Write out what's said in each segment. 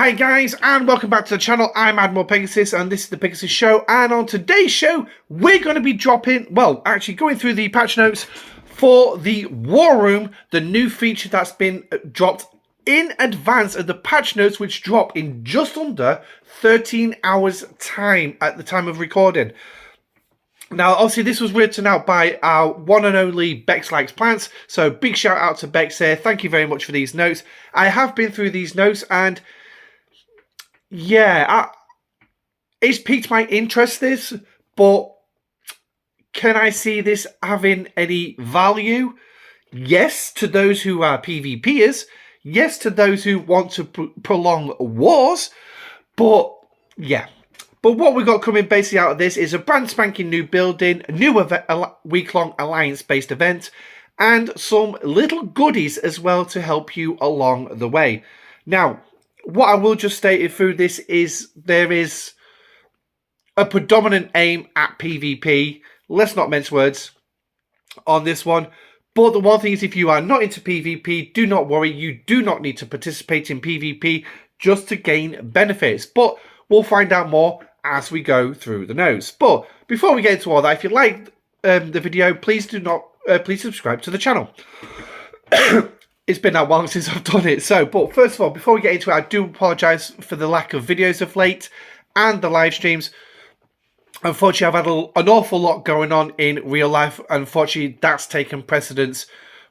Hi guys, and welcome back to the channel. I'm Admiral Pegasus, and this is the Pegasus Show. And on today's show, we're going to be going through the patch notes for the War Room, the new feature that's been dropped in advance of the patch notes, which drop in just under 13 hours time at the time of recording. Now, obviously, this was written out by our one and only Bex Likes Plants, so big shout out to Bex here. Thank you very much for these notes. I have been through these notes, and yeah, it's piqued my interest, this, but can I see this having any value? Yes, to those who are PvPers. Yes, to those who want to prolong wars. But, yeah. But what we got coming basically out of this is a brand spanking new building, a new week-long alliance-based event, and some little goodies as well to help you along the way. Now, what I will just state through this is there is a predominant aim at PvP. Let's not mince words on this one. But the one thing is, if you are not into PvP, do not worry. You do not need to participate in PvP just to gain benefits. But we'll find out more as we go through the notes. But before we get into all that, if you liked the video, please please subscribe to the channel. It's been that long since I've done it. But first of all, before we get into it, I do apologise for the lack of videos of late and the live streams. Unfortunately, I've had an awful lot going on in real life. Unfortunately, that's taken precedence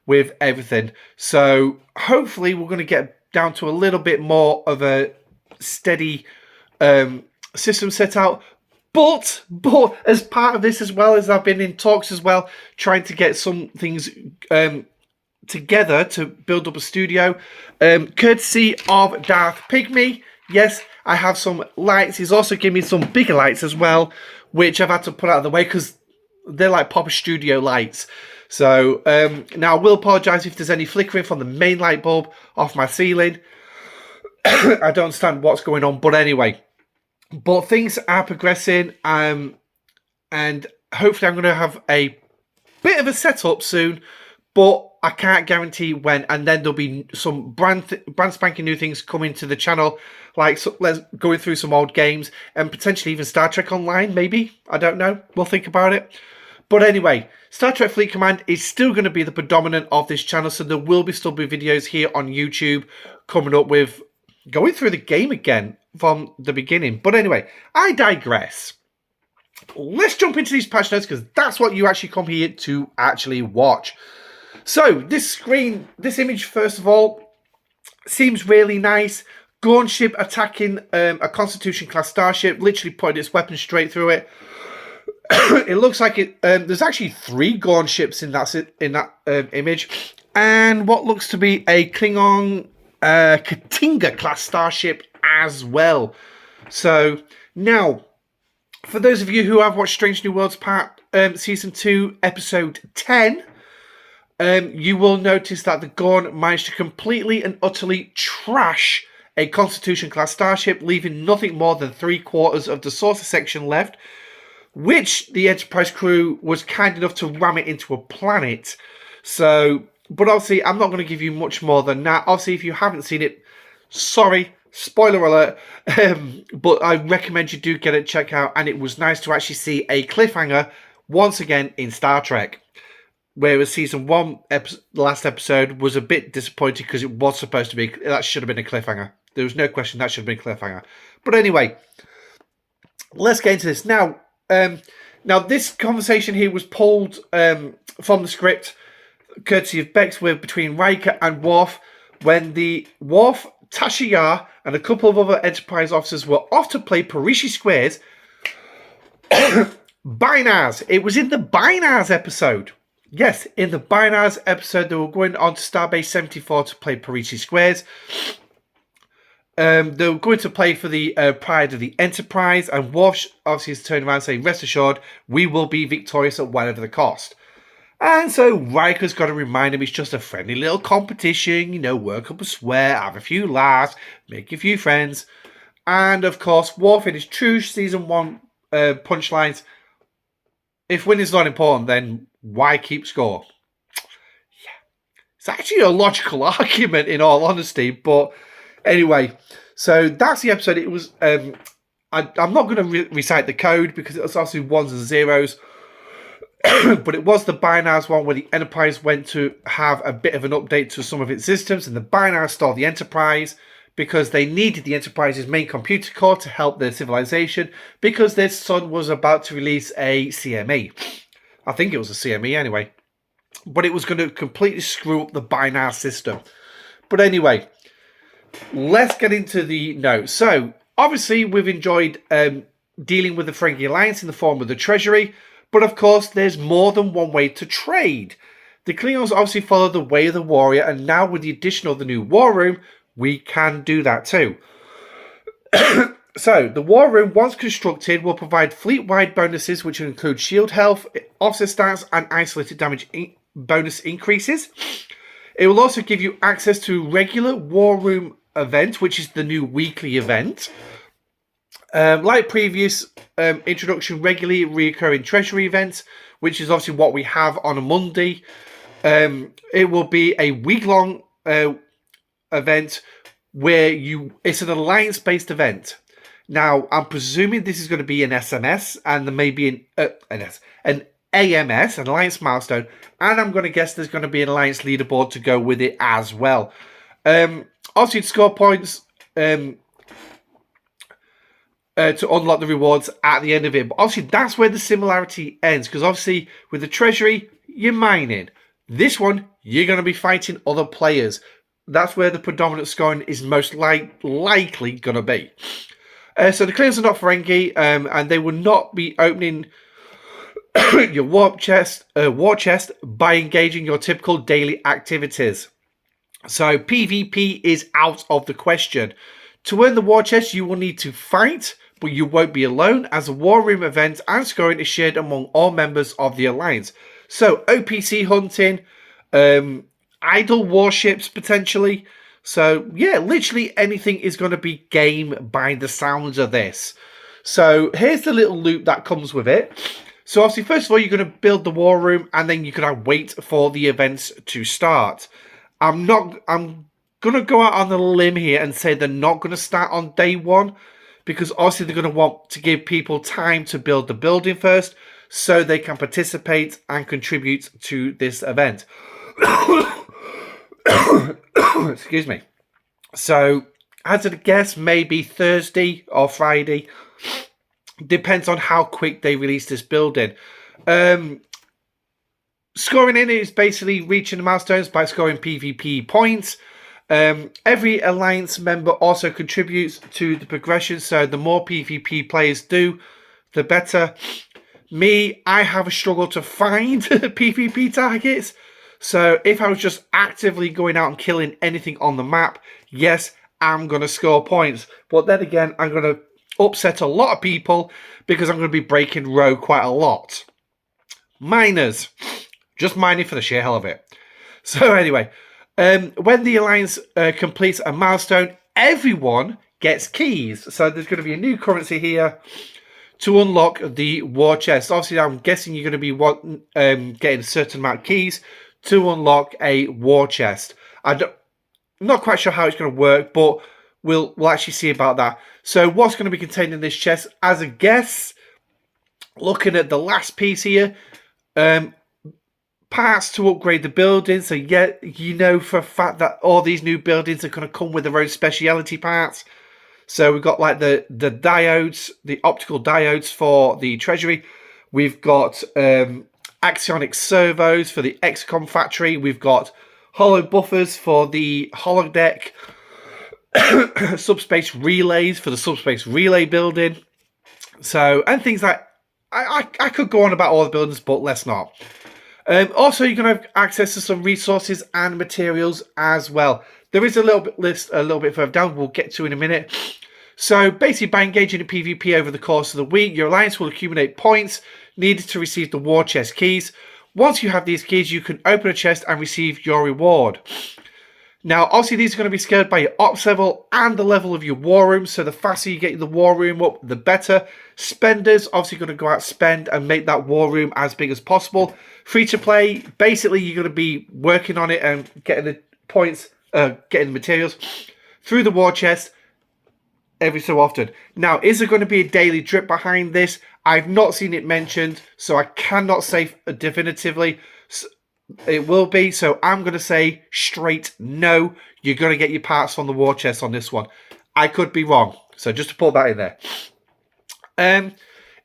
with everything. So hopefully we're going to get down to a little bit more of a steady system set out. But as part of this as well, as I've been in talks as well, trying to get some things together to build up a studio, courtesy of Darth Pygmy. Yes, I have some lights. He's also given me some bigger lights as well, which I've had to put out of the way because they're like proper studio lights. So now I will apologise if there's any flickering from the main light bulb off my ceiling. I don't understand what's going on, but anyway. But things are progressing, and hopefully I'm going to have a bit of a setup soon, but I can't guarantee when. And then there'll be some brand spanking new things coming to the channel, like let's going through some old games and potentially even Star Trek Online, maybe. I don't know. We'll think about it. But anyway, Star Trek Fleet Command is still going to be the predominant of this channel, so there will still be videos here on YouTube coming up with going through the game again from the beginning. But anyway, I digress. Let's jump into these patch notes because that's what you actually come here to actually watch. So this image, first of all, seems really nice. Gorn ship attacking a Constitution class starship, literally putting its weapon straight through it. It looks like it. There's actually 3 Gorn ships in that image, and what looks to be a Klingon Katinga class starship as well. So now, for those of you who have watched Strange New Worlds Season 2, Episode 10, you will notice that the Gorn managed to completely and utterly trash a Constitution class starship, leaving nothing more than 3/4 of the saucer section left, which the Enterprise crew was kind enough to ram it into a planet. So, but obviously, I'm not going to give you much more than that. Obviously, if you haven't seen it, sorry, spoiler alert, but I recommend you do get it checked out. And it was nice to actually see a cliffhanger once again in Star Trek. Whereas Season 1, last episode, was a bit disappointing because it was supposed to be, that should have been a cliffhanger. There was no question that should have been a cliffhanger. But anyway, let's get into this. Now, this conversation here was pulled from the script, courtesy of Bex, between Riker and Worf, when the Worf, Tasha Yar, and a couple of other Enterprise officers were off to play Parishi Squares. Binars. It was in the Binars episode. Yes, in the Binars episode, they were going on to Starbase 74 to play Parishi Squares. They were going to play for the pride of the Enterprise, and Worf obviously is turning around saying, "Rest assured, we will be victorious at whatever the cost." And so Riker's got to remind him it's just a friendly little competition, you know, work up a sweat, have a few laughs, make a few friends. And of course, Worf, in his true Season 1 punchlines, if winning's not important, then why keep score? Yeah. It's actually a logical argument, in all honesty, but anyway. So that's the episode. It was. I'm not going to recite the code because it was also ones and zeros. But it was the Binars one where the Enterprise went to have a bit of an update to some of its systems, and the Binars stole the Enterprise because they needed the Enterprise's main computer core to help their civilization because their sun was about to release a CME. I think it was a CME anyway. But it was going to completely screw up the Binar system. But anyway, let's get into the notes. So, obviously, we've enjoyed dealing with the Ferengi Alliance in the form of the Treasury. But of course, there's more than one way to trade. The Klingons obviously follow the way of the warrior, and now with the addition of the new War Room, we can do that too. So, the War Room, once constructed, will provide fleet-wide bonuses, which will include shield health, officer stats, and isolated damage bonus increases. It will also give you access to regular War Room event, which is the new weekly event. Like previous introduction, regularly reoccurring treasury events, which is obviously what we have on a Monday. It will be a week-long event where it's an alliance-based event. Now, I'm presuming this is going to be an SMS, and there may be an AMS, an Alliance Milestone, and I'm going to guess there's going to be an Alliance Leaderboard to go with it as well. Obviously, to score points to unlock the rewards at the end of it. But obviously, that's where the similarity ends, because obviously, with the Treasury, you're mining. This one, you're going to be fighting other players. That's where the predominant scoring is most likely going to be. So the Klingons are not Ferengi, and they will not be opening your war chest by engaging your typical daily activities. So PvP is out of the question. To earn the war chest, you will need to fight, but you won't be alone, as a war room event and scoring is shared among all members of the Alliance. So OPC hunting, idle warships potentially. So yeah, literally anything is going to be game by the sounds of this. So here's the little loop that comes with it. So obviously, first of all, you're going to build the war room, and then you're going to wait for the events to start. I'm going to go out on a limb here and say they're not going to start on day one, because obviously they're going to want to give people time to build the building first so they can participate and contribute to this event. Excuse me. So, as a guess, maybe Thursday or Friday. Depends on how quick they release this building. Scoring in is basically reaching the milestones by scoring PvP points. Every Alliance member also contributes to the progression, so the more PvP players do, the better. Me, I have a struggle to find PvP targets. So if I was just actively going out and killing anything on the map, yes, I'm going to score points. But then again, I'm going to upset a lot of people because I'm going to be breaking row quite a lot. Miners. Just mining for the sheer hell of it. So anyway, when the Alliance completes a milestone, everyone gets keys. So there's going to be a new currency here to unlock the war chest. Obviously, I'm guessing you're going to be getting a certain amount of keys to unlock a war chest. I'm not quite sure how it's going to work, but we'll actually see about that. So what's going to be contained in this chest? As a guess, looking at the last piece here, parts to upgrade the building. So yeah, you know for a fact that all these new buildings are going to come with their own speciality parts. So we've got like the diodes, the optical diodes for the Treasury. We've got axionic servos for the XCOM factory. We've got hollow buffers for the holodeck. Subspace relays for the subspace relay building. So, and things like, I could go on about all the buildings, but let's not. Also, you're going to have access to some resources and materials as well. There is a little bit list a little bit further down, we'll get to in a minute. So basically, by engaging in PvP over the course of the week, your Alliance will accumulate points needed to receive the war chest keys. Once you have these keys, you can open a chest and receive your reward. Now, obviously, these are going to be scaled by your ops level and the level of your war room. So the faster you get the war room up, the better. Spenders, obviously, going to go out, spend, and make that war room as big as possible. Free to play, basically, you're going to be working on it and getting the points, getting the materials through the war chest. every so often. Now, is there going to be a daily drip behind this? I've not seen it mentioned, so I cannot say definitively it will be. So I'm going to say straight no. You're going to get your parts from the war chest on this one. I could be wrong, so just to put that in there.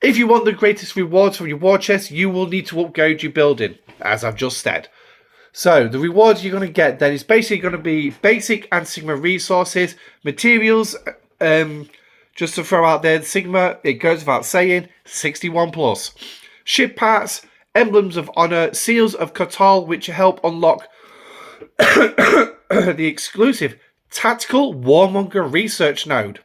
If you want the greatest rewards from your war chest, you will need to upgrade your building, as I've just said. So the rewards you're going to get then is basically going to be basic and Sigma resources, materials. Just to throw out there, Sigma, it goes without saying, 61 plus. Ship parts, emblems of honor, seals of Kotal, which help unlock the exclusive tactical warmonger research node.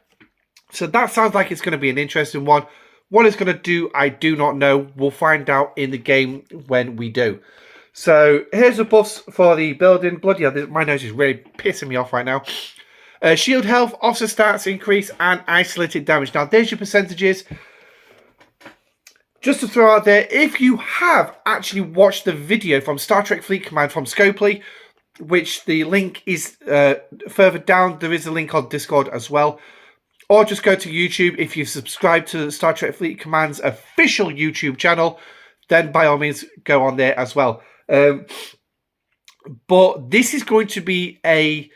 So that sounds like it's going to be an interesting one. What it's going to do, I do not know. We'll find out in the game when we do. So here's the buffs for the building. Bloody hell, my nose is really pissing me off right now. Shield health, officer stats increase, and isolated damage. Now, there's your percentages. Just to throw out there, if you have actually watched the video from Star Trek Fleet Command from Scopely, which the link is further down, there is a link on Discord as well. Or just go to YouTube. If you subscribe to Star Trek Fleet Command's official YouTube channel, then by all means go on there as well. But this is going to be a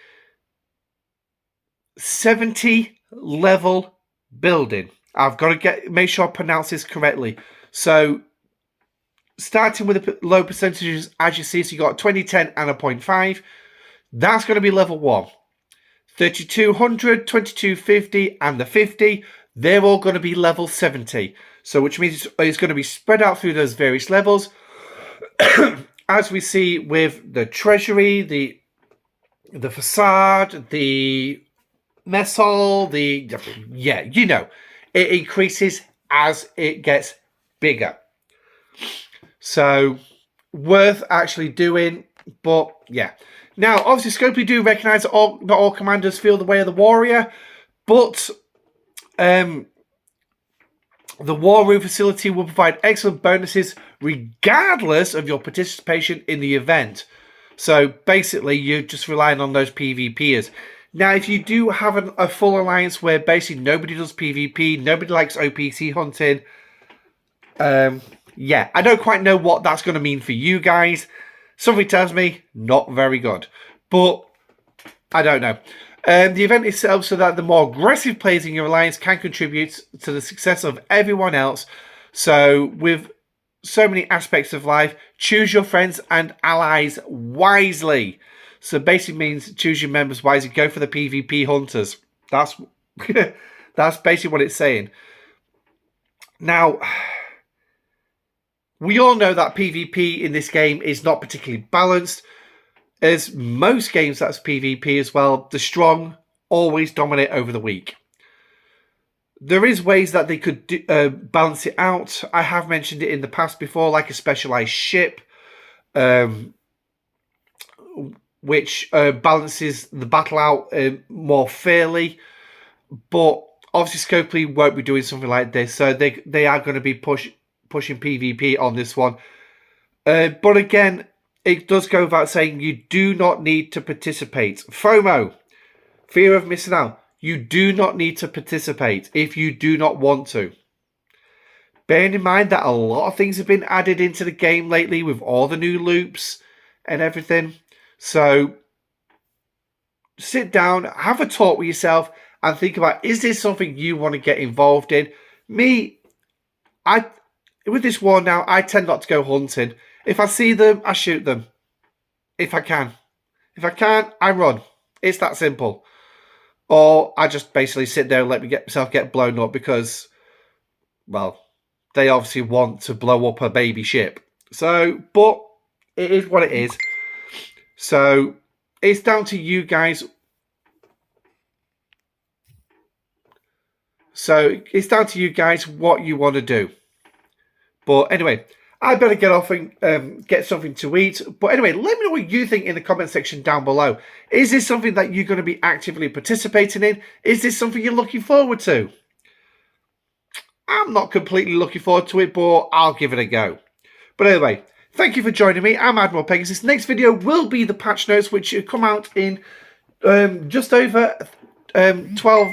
70 level building. I've got to make sure I pronounce this correctly. So starting with the low percentages, as you see, so you got 20, 10 and a 0.5. That's going to be level 1. 3200, 2250 and the 50, they're all going to be level 70. So which means it's going to be spread out through those various levels. As we see with the treasury, the facade, the mess hall, yeah, you know, it increases as it gets bigger. So worth actually doing, but yeah. Now, obviously, Scopely do recognise that not all commanders feel the way of the warrior, but the War Room facility will provide excellent bonuses regardless of your participation in the event. So basically, you're just relying on those PvPers. Now, if you do have a full alliance where basically nobody does PvP, nobody likes OPC hunting, yeah, I don't quite know what that's going to mean for you guys. Something tells me not very good, but I don't know. The event is set up so that the more aggressive players in your alliance can contribute to the success of everyone else. So with so many aspects of life, choose your friends and allies wisely. So basically means choose your members wisely. Go for the PvP hunters. That's that's basically what it's saying. Now, we all know that PvP in this game is not particularly balanced. As most games that's PvP as well, the strong always dominate over the weak. There is ways that they could balance it out. I have mentioned it in the past before, like a specialized ship, which balances the battle out more fairly. But obviously Scopely won't be doing something like this, so they are going to be pushing PvP on this one. But again, it does go without saying you do not need to participate. FOMO, fear of missing out. You do not need to participate if you do not want to. Bearing in mind that a lot of things have been added into the game lately with all the new loops and everything. So sit down, have a talk with yourself and think about, is this something you want to get involved in? Me, with this war now, I tend not to go hunting. If I see them, I shoot them. If I can. If I can't, I run. It's that simple. Or I just basically sit there and let myself get blown up because, well, they obviously want to blow up a baby ship. So, but it is what it is. So, it's down to you guys. So, it's down to you guys what you want to do. But anyway, I better get off and get something to eat. But anyway, let me know what you think in the comment section down below. Is this something that you're going to be actively participating in? Is this something you're looking forward to? I'm not completely looking forward to it, but I'll give it a go. But anyway, thank you for joining me. I'm Admiral Pegasus. Next video will be the patch notes, which will come out in just over 12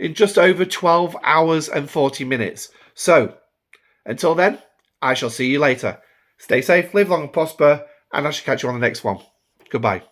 in just over 12 hours and 40 minutes. So, until then, I shall see you later. Stay safe, live long and prosper, and I shall catch you on the next one. Goodbye.